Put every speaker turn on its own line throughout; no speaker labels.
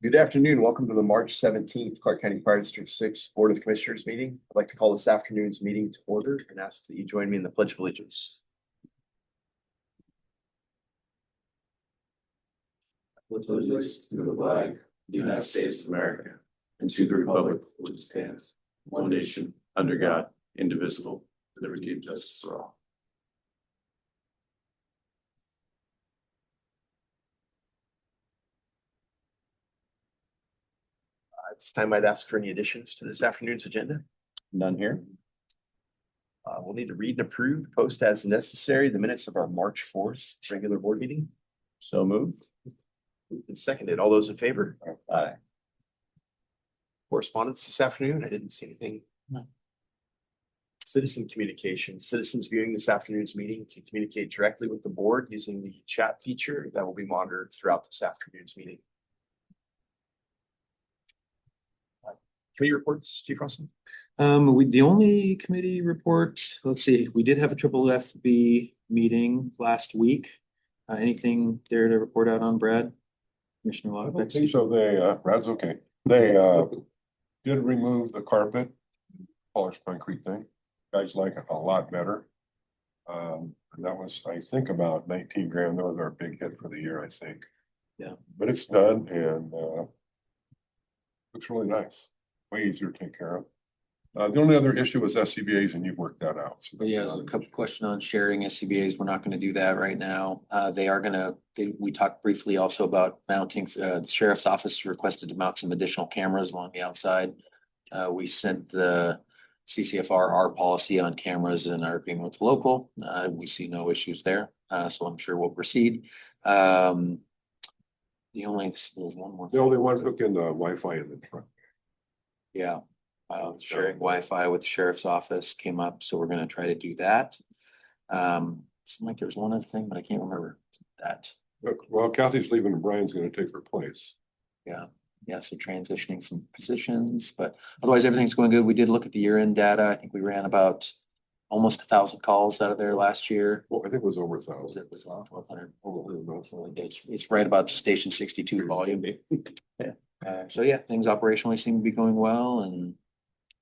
Good afternoon. Welcome to the March 17th Clark County Fire District 6 Board of Commissioners meeting. I'd like to call this afternoon's meeting to order and ask that you join me in the Pledge of Allegiance.
With allegiance to the flag of the United States of America and to the republic which stands one nation under God, indivisible, with liberty and justice for all.
At this time, I'd ask for any additions to this afternoon's agenda.
None here.
We'll need to read and approve, post as necessary, the minutes of our March 4th regular board meeting.
So moved.
Moved and seconded. All those in favor?
Aye.
Correspondence this afternoon? I didn't see anything.
No.
Citizen communication. Citizens viewing this afternoon's meeting can communicate directly with the board using the chat feature that will be monitored throughout this afternoon's meeting. Committee reports, Chief Russell?
The only committee report, let's see, we did have a triple FB meeting last week. Anything there to report out on, Brad? Commissioner
I don't
Lockwood?
think so. Brad's okay. They did remove the carpet, polished concrete thing. Guys like it a lot better. And that was, I think, about 19 grand. That was our big hit for the year, I think.
Yeah.
But it's done and looks really nice. Way easier to take care of. The only other issue was SCBA's, and you've worked that out. So
Yeah, a couple questions on sharing SCBA's. We're not going to do that right now. They are going to, we talked briefly also about mounting, the sheriff's office requested to mount some additional cameras along the outside. We sent the CCFR our policy on cameras in our agreement with local. We see no issues there. So I'm sure we'll proceed. The only, there's one more.
The only one hooking the Wi-Fi in the truck.
Yeah, sharing Wi-Fi with the sheriff's office came up, so we're gonna try to do that. Seemed like there was one other thing, but I can't remember that.
Look, well, Kathy's leaving and Brian's gonna take her place.
Yeah, so transitioning some positions, but otherwise everything's going good. We did look at the year-end data. I think we ran about almost 1,000 calls out of there last year.
Well, I think it was over
Was
1,000.
it 1,200? It's right about station 62 volume. Yeah. So yeah, things operationally seem to be going well and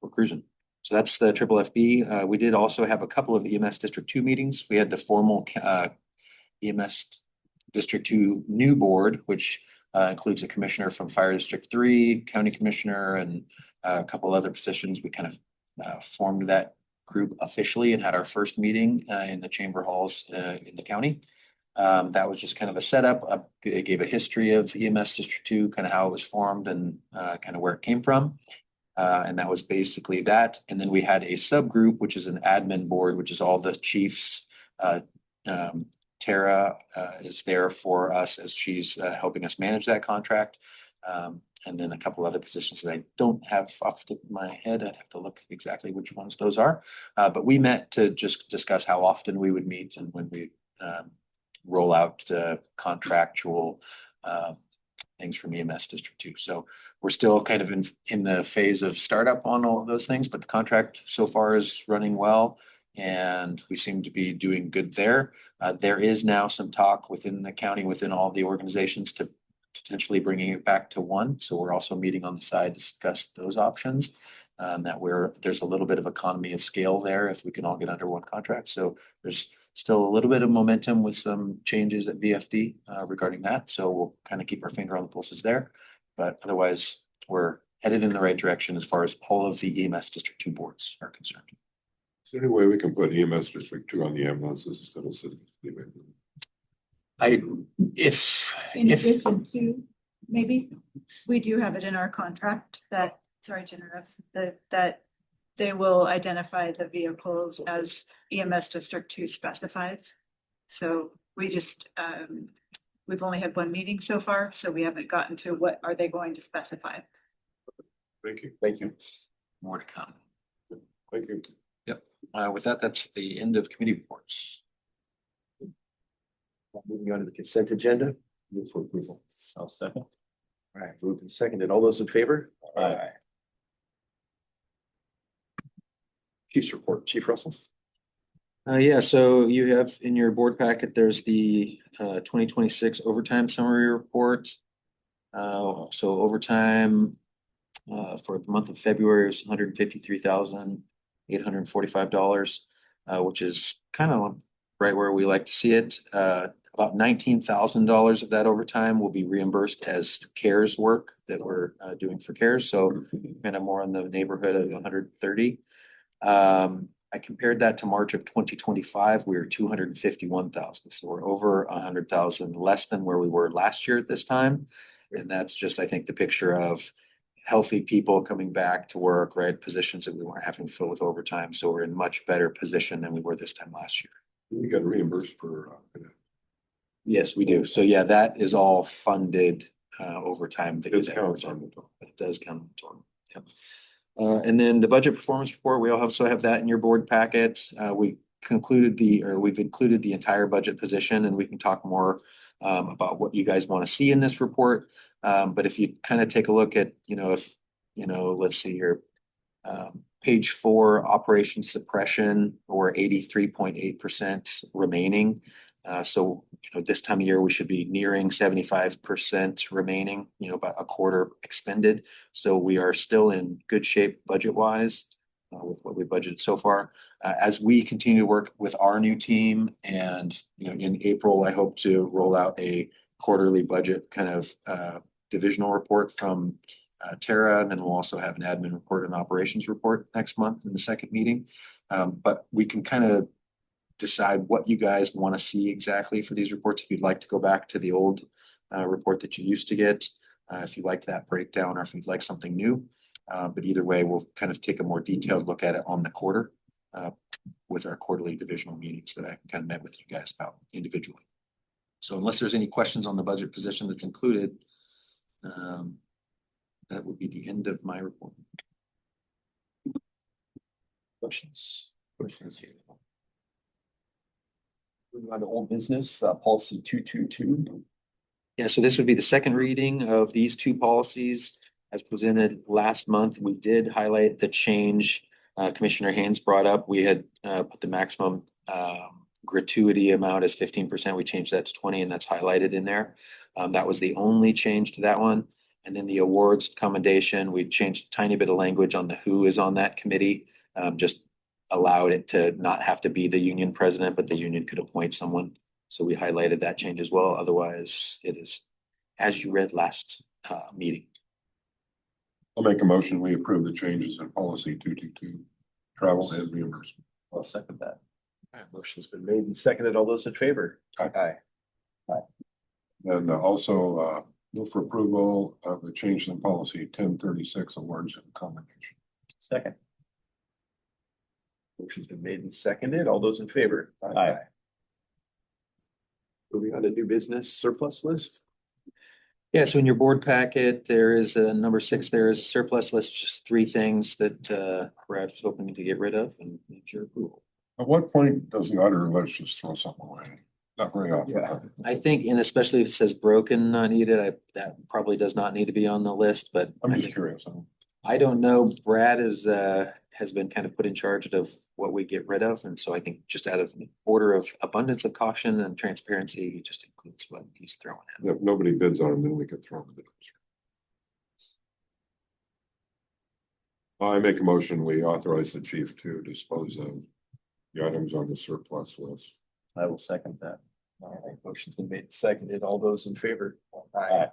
we're cruising. So that's the triple FB. We did also have a couple of EMS District 2 meetings. We had the formal EMS District 2 new board, which includes a commissioner from Fire District 3, county commissioner, and a couple other positions. We kind of formed that group officially and had our first meeting in the chamber halls in the county. That was just kind of a setup. It gave a history of EMS District 2, kind of how it was formed and kind of where it came from. And that was basically that. And then we had a subgroup, which is an admin board, which is all the chiefs. Tara is there for us as she's helping us manage that contract. And then a couple other positions that I don't have off the top of my head. I'd have to look exactly which ones those are. But we met to just discuss how often we would meet and when we roll out contractual things from EMS District 2. So we're still kind of in the phase of startup on all of those things, but the contract so far is running well and we seem to be doing good there. There is now some talk within the county, within all the organizations to potentially bringing it back to one. So we're also meeting on the side to discuss those options. There's a little bit of economy of scale there if we can all get under one contract. So there's still a little bit of momentum with some changes at VFD regarding that. So we'll kind of keep our finger on the pulses there. But otherwise, we're headed in the right direction as far as all of the EMS District 2 boards are concerned.
Is there any way we can put EMS District 2 on the ambulances instead of city?
In
addition to, maybe, we do have it in our contract that, sorry to interrupt, that they will identify the vehicles as EMS District 2 specifies. So we just, we've only had one meeting so far, so we haven't gotten to what are they going to specify.
Thank you.
Thank you.
more to come.
Thank you.
With that, that's the end of committee reports.
Moving on to the consent agenda.
Move for approval.
I'll second.
All right, moved and seconded. All those in favor?
Aye.
Chief's report, Chief Russell.
Yeah, so you have in your board packet, there's the 2026 overtime summary report. So overtime for the month of February is $153,845, which is kind of right where we like to see it. About $19,000 of that overtime will be reimbursed as CARES work that we're doing for CARES. So kind of more in the neighborhood of 130. I compared that to March of 2025. We were 251,000. So we're over 100,000 less than where we were last year at this time. And that's just, I think, the picture of healthy people coming back to work, right? Positions that we weren't having to fill with overtime. So we're in much better position than we were this time last year.
We got reimbursed for,
Yes, we do. So yeah, that is all funded overtime. that
it
gets
counts
overtime.
on the total.
It does count on the total. Yep. And then the budget performance report, we also have that in your board packet. We've included the entire budget position, and we can talk more about what you guys want to see in this report. But if you kind of take a look at, let's see here, page 4, operation suppression, or 83.8% remaining. So, this time of year, we should be nearing 75% remaining, about a quarter expended. So we are still in good shape budget-wise with what we budgeted so far. As we continue to work with our new team, and, in April, I hope to roll out a quarterly budget kind of divisional report from Tara, and then we'll also have an admin report and operations report next month in the second meeting. But we can kind of decide what you guys want to see exactly for these reports. If you'd like to go back to the old report that you used to get, if you liked that breakdown, or if you'd like something new. But either way, we'll kind of take a more detailed look at it on the quarter with our quarterly divisional meetings that I kind of met with you guys about individually. So unless there's any questions on the budget position that's included, that would be the end of my report.
Questions? Questions here? Moving on to old business, policy 222.
Yeah, so this would be the second reading of these two policies as presented last month. We did highlight the change Commissioner Haynes brought up. We had put the maximum gratuity amount as 15%. We changed that to 20%, and that's highlighted in there. That was the only change to that one. And then the awards commendation, we changed a tiny bit of language on the who is on that committee, just allowed it to not have to be the union president, but the union could appoint someone. So we highlighted that change as well. Otherwise, it is as you read last meeting.
I'll make a motion, we approve the changes in policy 222, travel and reimbursement.
I'll second that.
All right, motion's been made and seconded. All those in favor?
Aye. And also, move for approval of the change in policy 1036, awards and commendation.
Second.
Motion's been made and seconded. All those in favor?
Aye.
Moving on to new business surplus list.
Yeah, so in your board packet, there is a number 6, there is a surplus list, just 3 things that Brad was hoping to get rid of and need your approval.
At what point does the auditor let us just throw something away? Not very often.
Yeah.
I think, and especially if it says broken, not needed, that probably does not need to be on the list, but
I'm
I
just
think-
curious.
I don't know. Brad has been kind of put in charge of what we get rid of. And so I think just out of an order of abundance of caution and transparency, he just includes what he's throwing in.
If nobody bids on them, then we could throw them in the dumpster. I make a motion, we authorize the chief to dispose of the items on the surplus list.
I will second that.
All right, motion's been made and seconded. All those in favor?
Aye.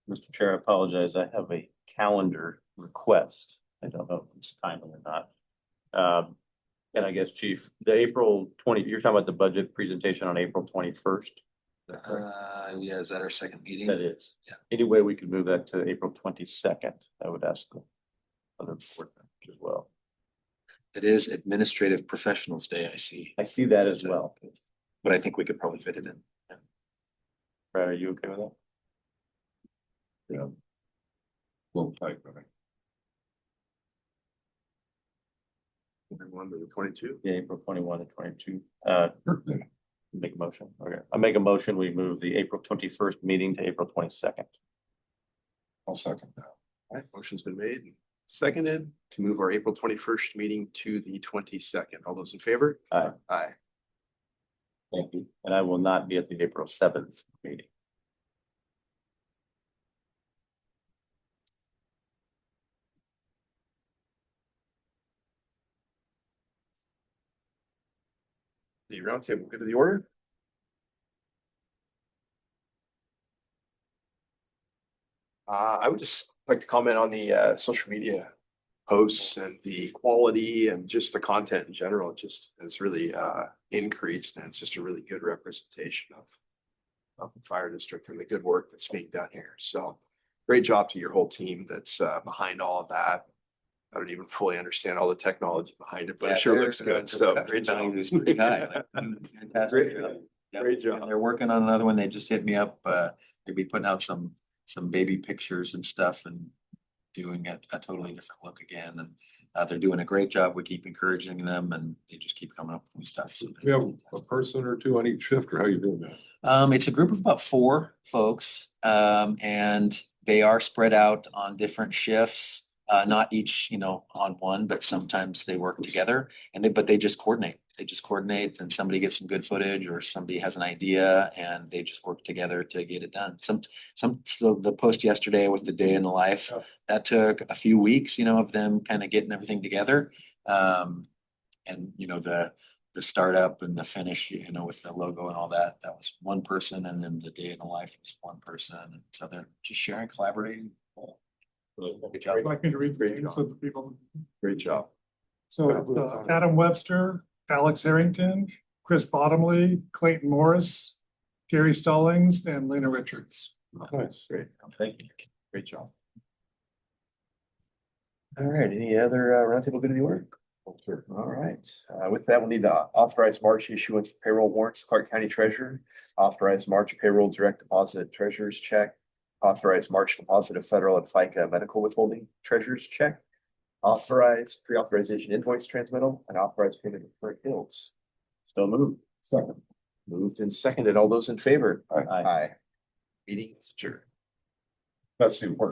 Mr. Chair, I apologize. I have a calendar request. I don't know if it's timely or not. And I guess, Chief, the April 20, you're talking about the budget presentation on April 21st?
Yeah, is that our second meeting?
That is.
Yeah.
Any way we could move that to April 22nd, I would ask the other board members as well.
It is Administrative Professionals Day, I see.
I see that as well.
But I think we could probably fit it in.
Brad, are you okay with that?
Yeah. Little tight, but
One to the 22.
Yeah, April 21 and 22.
birthday.
Make a motion. Okay. I make a motion. We move the April 21st meeting to April 22nd.
I'll second that.
All right, motion's been made and seconded to move our April 21st meeting to the 22nd. All those in favor?
Aye.
Aye.
Thank you. And I will not be at the April 7th meeting.
The roundtable, good to the order. I would just like to comment on the social media posts and the quality and just the content in general. It just has really increased, and it's just a really good representation of the fire district and the good work that's being done here. So great job to your whole team that's behind all of that. I don't even fully understand all the technology behind it, but it sure looks good. So great job.
It's pretty high. Like, fantastic.
Great.
Yep.
Great job.
And they're working on another one. They just hit me up. They'll be putting out some baby pictures and stuff and doing a totally different look again. And they're doing a great job. We keep encouraging them and they just keep coming up with new stuff. So
We have a person or two on each shift, or how you doing that?
it's a group of about 4 folks, and they are spread out on different shifts. Not each, on one, but sometimes they work together but they just coordinate. They just coordinate and somebody gets some good footage or somebody has an idea and they just work together to get it done. So the post yesterday with the day in the life, that took a few weeks, of them kind of getting everything together. And the startup and the finish, with the logo and all that, that was one person. And then the day in the life was one person. And so they're just sharing, collaborating. Good job.
Would you like me to read the
Great
names
job.
of the people?
Great job.
So it's Adam Webster, Alex Harrington, Chris Bottomley, Clayton Morris, Gary Stallings, and Lena Richards.
Nice, great.
Thank you.
Great job. All right, any other roundtable good of the order? Sure. All right, with that, we'll need to authorize March issuance of payroll warrants, Clark County Treasurer, authorize March payroll direct deposit treasurer's check, authorize March deposit of federal and FICA medical withholding treasurer's check, authorize pre-authorization invoice transmittal, and authorize payment of current bills.
So moved.
Second.
Moved and seconded. All those in favor?
Aye.
Aye. Meeting is adjourned.
That's the important.